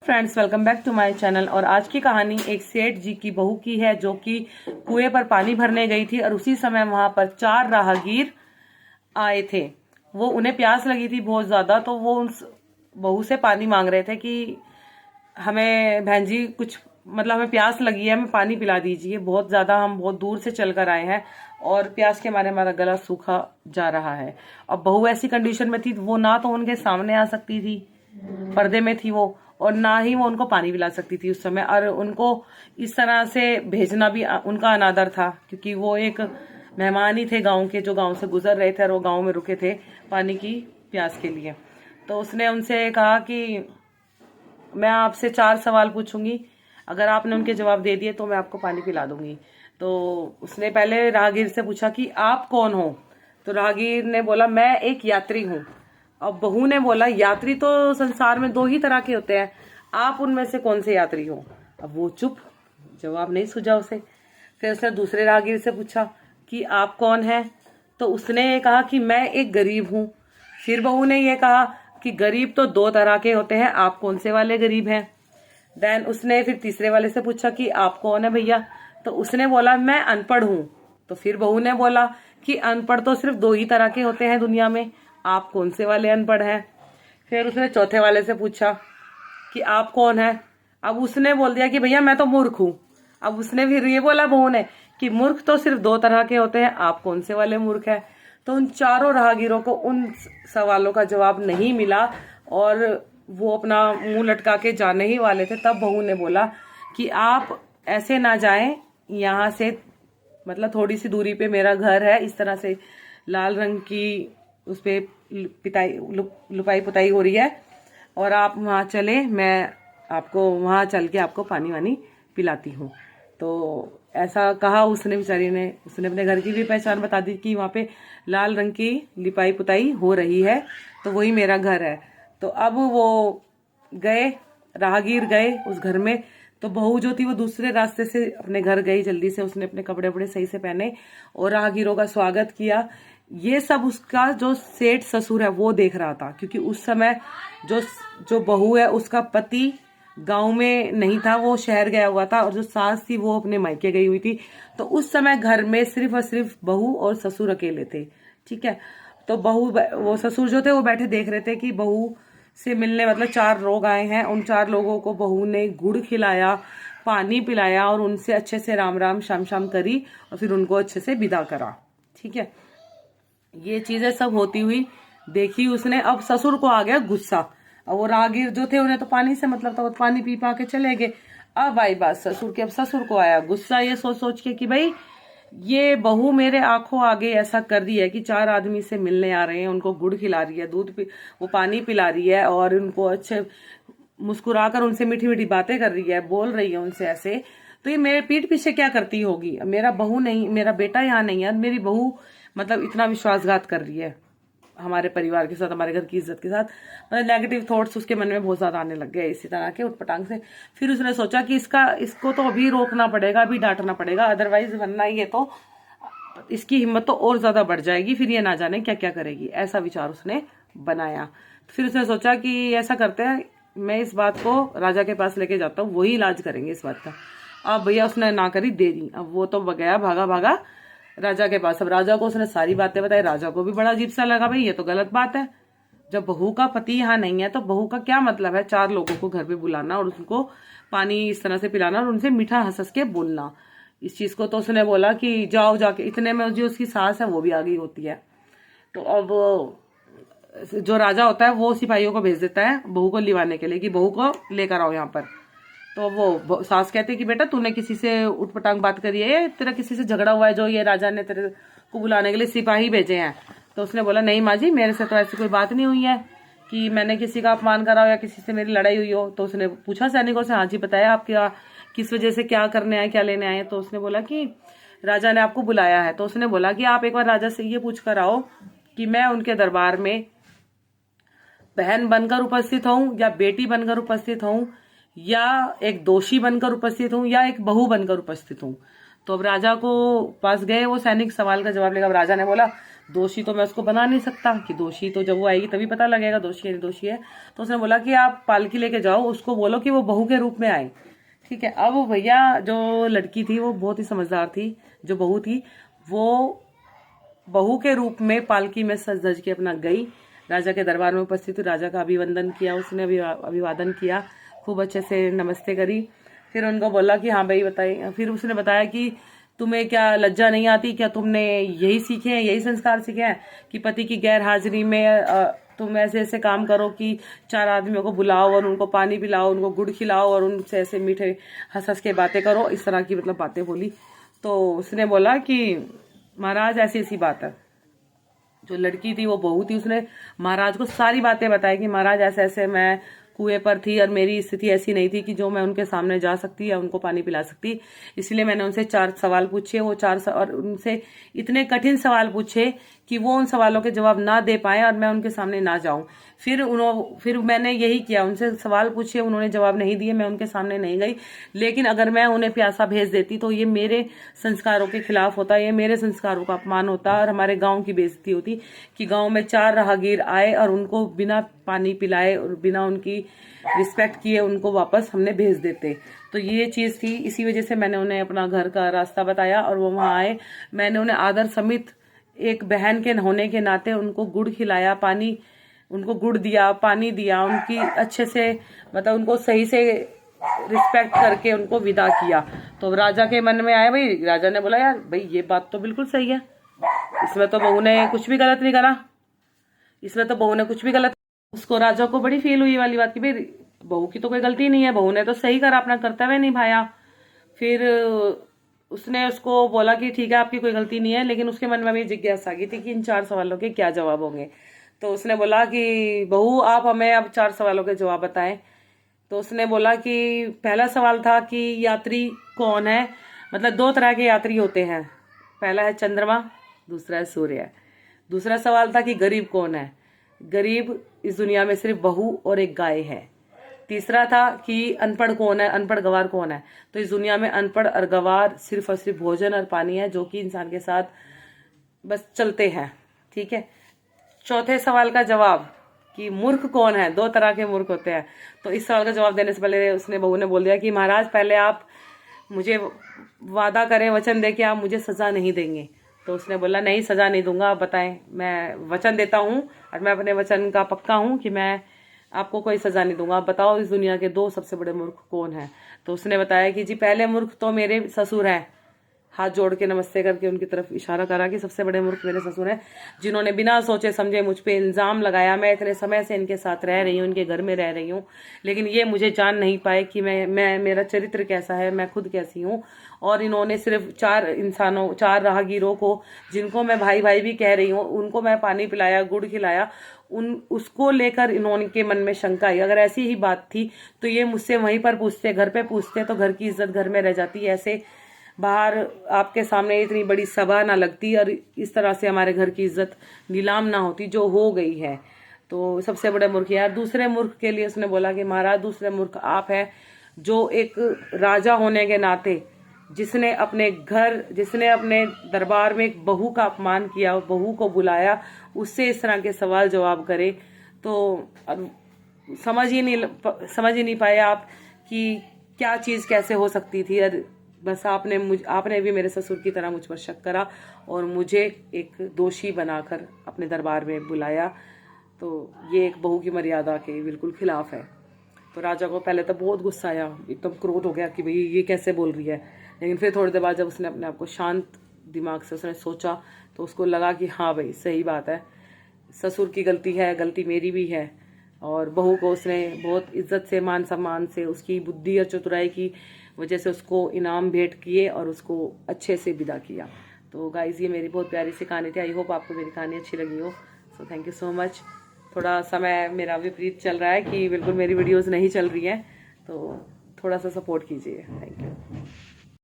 Friends, welcome back to my channel. और आज की कहानी एक सेठ जी की बहू की है जो कि कुएं पर पानी भरने गई थी और उसी समय वहां पर 4 राहगीर आए थे। वो उन्हें प्यास लगी थी बहुत ज्यादा, तो वो उन बहू से पानी मांग रहे थे कि हमें बहन जी कुछ हमें प्यास लगी है, हमें पानी पिला दीजिए, बहुत ज्यादा हम बहुत दूर से चल कर आए हैं और प्यास के मारे हमारा गला सूखा जा रहा है। अब बहू ऐसी कंडीशन में थी, वो ना तो उनके सामने आ सकती थी, पर्दे में थी वो, और ना ही वो उनको पानी पिला सकती थी उस समय। और उनको इस तरह से भेजना भी उनका अनादर था, क्योंकि वो एक मेहमान ही थे गांव के, जो गांव से गुजर रहे थे और वो गांव में रुके थे पानी की प्यास के लिए। तो उसने उनसे कहा कि मैं आपसे 4 सवाल पूछूंगी, अगर आपने उनके जवाब दे दिए तो मैं आपको पानी पिला दूंगी। तो उसने पहले राहगीर से पूछा कि आप कौन हो। तो राहगीर ने बोला मैं एक यात्री हूँ। अब बहू ने बोला यात्री तो संसार में 2 ही तरह के होते हैं, आप उनमें से कौन से यात्री हो। अब वो चुप, जवाब नहीं सूझा उसे। फिर उसने दूसरे राहगीर से पूछा कि आप कौन हैं। तो उसने कहा कि मैं एक गरीब हूँ। फिर बहू ने ये कहा कि गरीब तो 2 तरह के होते हैं, आप कौन से वाले गरीब हैं। देन उसने फिर तीसरे वाले से पूछा कि आप कौन है भैया। तो उसने बोला मैं अनपढ़ हूँ। तो फिर बहू ने बोला कि अनपढ़ तो सिर्फ 2 ही तरह के होते हैं दुनिया में, आप कौन से वाले अनपढ़ हैं। फिर उसने चौथे वाले से पूछा कि आप कौन है। अब उसने बोल दिया कि भैया मैं तो मूर्ख हूँ। अब उसने फिर ये बोला बहू ने कि मूर्ख तो सिर्फ 2 तरह के होते हैं, आप कौन से वाले मूर्ख है। तो उन चारों राहगीरों को उन सवालों का जवाब नहीं मिला और वो अपना मुंह लटका के जाने ही वाले थे। तब बहू ने बोला कि आप ऐसे ना जाएं, यहाँ से थोड़ी सी दूरी पे मेरा घर है, इस तरह से लाल रंग की उस पे लुपाई पुताई हो रही है, और आप वहाँ चले, मैं आपको वहाँ चल के आपको पानी वानी पिलाती हूँ। तो ऐसा कहा उसने, बेचारी ने, उसने अपने घर की भी पहचान बता दी कि वहाँ पे लाल रंग की लिपाई पुताई हो रही है, तो वही मेरा घर है। तो अब वो गए, राहगीर गए उस घर में। तो बहू जो थी वो दूसरे रास्ते से अपने घर गई जल्दी से, उसने अपने कपड़े वपड़े सही से पहने और राहगीरों का स्वागत किया। ये सब उसका जो सेठ ससुर है वो देख रहा था, क्योंकि उस समय जो जो बहू है उसका पति गांव में नहीं था, वो शहर गया हुआ था, और जो सास थी वो अपने मायके गई हुई थी। तो उस समय घर में सिर्फ और सिर्फ बहू और ससुर अकेले थे। ठीक है। तो वो ससुर जो थे वो बैठे देख रहे थे कि बहू से मिलने 4 लोग आए हैं। उन 4 लोगों को बहू ने गुड़ खिलाया, पानी पिलाया और उनसे अच्छे से राम राम शाम शाम करी और फिर उनको अच्छे से विदा करा। ठीक है। ये चीजें सब होती हुई देखी उसने। अब ससुर को आ गया गुस्सा। अब वो राहगीर जो थे उन्हें तो पानी से मतलब था, वो पानी पी पा के चले गए। अब आई बात ससुर की। अब ससुर को आया गुस्सा ये सोच सोच के कि भाई ये बहू मेरे आंखों आगे ऐसा कर दी है कि 4 आदमी से मिलने आ रहे हैं, उनको गुड़ खिला रही है, वो पानी पिला रही है और उनको अच्छे मुस्कुराकर उनसे मीठी मीठी बातें कर रही है, बोल रही है उनसे ऐसे। तो ये मेरे पीठ पीछे क्या करती होगी। मेरा बहू नहीं, मेरा बेटा यहाँ नहीं है, मेरी बहू इतना विश्वासघात कर रही है हमारे परिवार के साथ, हमारे घर की इज्जत के साथ। नेगेटिव थॉट्स उसके मन में बहुत ज्यादा आने लग गए इसी तरह के उठपटांग से। फिर उसने सोचा कि इसको तो अभी रोकना पड़ेगा, अभी डांटना पड़ेगा, अदरवाइज वरना ये तो इसकी हिम्मत तो और ज्यादा बढ़ जाएगी, फिर ये ना जाने क्या क्या करेगी। ऐसा विचार उसने बनाया। फिर उसने सोचा कि ऐसा करते हैं, मैं इस बात को राजा के पास लेके जाता हूँ, वही इलाज करेंगे इस बात का। अब भैया उसने ना करी, दे दी। अब वो तो गया भागा भागा राजा के पास। अब राजा को उसने सारी बातें बताई। राजा को भी बड़ा अजीब सा लगा, भाई ये तो गलत बात है। जब बहू का पति यहाँ नहीं है तो बहू का क्या मतलब है 4 लोगों को घर पे बुलाना और उनको पानी इस तरह से पिलाना और उनसे मीठा हंस हंस के बोलना। इस चीज को तो उसने बोला कि जाओ जाके। इतने में जो उसकी सास है वो भी आ गई होती है। तो अब जो राजा होता है वो सिपाहियों को भेज देता है बहू को लिवाने के लिए कि बहू को लेकर आओ यहाँ पर। तो वो सास कहती है कि बेटा तूने किसी से उठपटांग बात करी है, तेरा किसी से झगड़ा हुआ है जो ये राजा ने तेरे को बुलाने के लिए सिपाही भेजे हैं। तो उसने बोला नहीं माँ जी, मेरे से तो ऐसी कोई बात नहीं हुई है कि मैंने किसी का अपमान करा हो या किसी से मेरी लड़ाई हुई हो। तो उसने पूछा सैनिकों से, हाँ जी बताया आप क्या, किस वजह से क्या करने आए, क्या लेने आए। तो उसने बोला कि राजा ने आपको बुलाया है। तो उसने बोला कि आप एक बार राजा से ये पूछ कर आओ कि मैं उनके दरबार में बहन बनकर उपस्थित हूँ या बेटी बनकर उपस्थित हूँ या एक दोषी बनकर उपस्थित हूँ या एक बहू बनकर उपस्थित हूँ। तो अब राजा को पास गए वो सैनिक, सवाल का जवाब लेगा। अब राजा ने बोला दोषी तो मैं उसको बना नहीं सकता कि दोषी, तो जब वो आएगी तभी पता लगेगा दोषी है निर्दोषी है। तो उसने बोला कि आप पालकी लेके जाओ, उसको बोलो कि वो बहू के रूप में आए। ठीक है। अब भैया जो लड़की थी वो बहुत ही समझदार थी, जो बहू थी वो बहू के रूप में पालकी में सज धज के अपना गई, राजा के दरबार में उपस्थित हुई, राजा का अभिवंदन किया, उसने अभिवादन किया, खूब अच्छे से नमस्ते करी। फिर उनको बोला कि हाँ भाई बताइए। फिर उसने बताया कि तुम्हें क्या लज्जा नहीं आती, क्या तुमने यही सीखे हैं, यही संस्कार सीखे हैं कि पति की गैर हाजिरी में तुम ऐसे ऐसे काम करो कि 4 आदमियों को बुलाओ और उनको पानी पिलाओ, उनको गुड़ खिलाओ और उनसे ऐसे मीठे हंस हंस के बातें करो, इस तरह की मतलब बातें बोली। तो उसने बोला कि महाराज ऐसी ऐसी बात है। जो लड़की थी वो बहू थी, उसने महाराज को सारी बातें बताई कि महाराज ऐसे ऐसे मैं कुएं पर थी और मेरी स्थिति ऐसी नहीं थी कि जो मैं उनके सामने जा सकती या उनको पानी पिला सकती, इसलिए मैंने उनसे 4 सवाल पूछे। वो 4 और उनसे इतने कठिन सवाल पूछे कि वो उन सवालों के जवाब ना दे पाए और मैं उनके सामने ना जाऊं। फिर मैंने यही किया, उनसे सवाल पूछे, उन्होंने जवाब नहीं दिए, मैं उनके सामने नहीं गई। लेकिन अगर मैं उन्हें प्यासा भेज देती तो ये मेरे संस्कारों के खिलाफ होता, ये मेरे संस्कारों का अपमान होता और हमारे गांव की बेइज्जती होती कि गांव में 4 राहगीर आए और उनको बिना पानी पिलाए और बिना उनकी रिस्पेक्ट किए उनको वापस हमने भेज देते। तो ये चीज थी, इसी वजह से मैंने उन्हें अपना घर का रास्ता बताया और वो वहां आए। मैंने उन्हें आदर समेत एक बहन के होने के नाते उनको गुड़ खिलाया, पानी उनको गुड़ दिया, पानी दिया, उनकी अच्छे से मतलब उनको सही से रिस्पेक्ट करके उनको विदा किया। तो राजा के मन में आया, भाई राजा ने बोला यार भाई ये बात तो बिल्कुल सही है, इसमें तो बहू ने कुछ भी गलत नहीं करा, इसमें तो बहू ने कुछ भी गलत। उसको राजा को बड़ी फील हुई वाली बात की भाई बहू की तो कोई गलती नहीं है, बहू ने तो सही करा, अपना कर्तव्य निभाया। फिर उसने उसको बोला कि ठीक है आपकी कोई गलती नहीं है, लेकिन उसके मन में भी जिज्ञासा आ गई थी कि इन 4 सवालों के क्या जवाब होंगे। तो उसने बोला कि बहू आप हमें अब 4 सवालों के जवाब बताएं। तो उसने बोला कि पहला सवाल था कि यात्री कौन है, मतलब 2 तरह के यात्री होते हैं, पहला है चंद्रमा, दूसरा है सूर्य। दूसरा सवाल था कि गरीब कौन है, गरीब इस दुनिया में सिर्फ बहू और एक गाय है। तीसरा था कि अनपढ़ कौन है, अनपढ़ गवार कौन है, तो इस दुनिया में अनपढ़ और गवार सिर्फ और सिर्फ भोजन और पानी है जो कि इंसान के साथ बस चलते हैं। ठीक है। चौथे सवाल का जवाब कि मूर्ख कौन है, 2 तरह के मूर्ख होते हैं। तो इस सवाल का जवाब देने से पहले उसने बहू ने बोल दिया कि महाराज पहले आप मुझे वादा करें, वचन दे कि आप मुझे सजा नहीं देंगे। तो उसने बोला नहीं सजा नहीं दूंगा, आप बताएं, मैं वचन देता हूँ और मैं अपने वचन का पक्का हूँ कि मैं आपको कोई सजा नहीं दूंगा, आप बताओ इस दुनिया के 2 सबसे बड़े मूर्ख कौन हैं। तो उसने बताया कि जी पहले मूर्ख तो मेरे ससुर हैं, हाथ जोड़ के नमस्ते करके उनकी तरफ इशारा करा कि सबसे बड़े मूर्ख मेरे ससुर हैं, जिन्होंने बिना सोचे समझे मुझ पे इल्जाम लगाया। मैं इतने समय से इनके साथ रह रही हूँ, इनके घर में रह रही हूँ, लेकिन ये मुझे जान नहीं पाए कि मैं मेरा चरित्र कैसा है, मैं खुद कैसी हूँ। और इन्होंने सिर्फ 4 राहगीरों को, जिनको मैं भाई भाई भी कह रही हूँ, उनको मैं पानी पिलाया, गुड़ खिलाया, उसको लेकर इन्होंने मन में शंका आई। अगर ऐसी ही बात थी तो ये मुझसे वहीं पर पूछते, घर पे पूछते, तो घर की इज्जत घर में रह जाती। ऐसे बाहर आपके सामने इतनी बड़ी सभा ना लगती और इस तरह से हमारे घर की इज्जत नीलाम ना होती जो हो गई है। तो सबसे बड़े मूर्ख यार। दूसरे मूर्ख के लिए उसने बोला कि महाराज दूसरे मूर्ख आप है, जो एक राजा होने के नाते जिसने अपने दरबार में एक बहू का अपमान किया, बहू को बुलाया, उससे इस तरह के सवाल जवाब करे। तो समझ ही नहीं पाए आप कि क्या चीज़ कैसे हो सकती थी। और बस आपने भी मेरे ससुर की तरह मुझ पर शक करा और मुझे एक दोषी बनाकर अपने दरबार में बुलाया। तो ये एक बहू की मर्यादा के बिल्कुल खिलाफ है। तो राजा को पहले तो बहुत गुस्सा आया, एकदम क्रोध हो गया कि भाई ये कैसे बोल रही है। लेकिन फिर थोड़ी देर बाद जब उसने अपने आप को शांत दिमाग से उसने सोचा तो उसको लगा कि हाँ भाई सही बात है, ससुर की गलती है, गलती मेरी भी है। और बहू को उसने बहुत इज्जत से, मान सम्मान से, उसकी बुद्धि और चतुराई की वजह से उसको इनाम भेंट किए और उसको अच्छे से विदा किया। तो गाइज ये मेरी बहुत प्यारी सी कहानी थी। आई होप आपको मेरी कहानी अच्छी लगी हो। So thank you so much. थोड़ा समय मेरा विपरीत चल रहा है कि बिल्कुल मेरी वीडियोस नहीं चल रही हैं, तो थोड़ा सा सपोर्ट कीजिए। Thank you.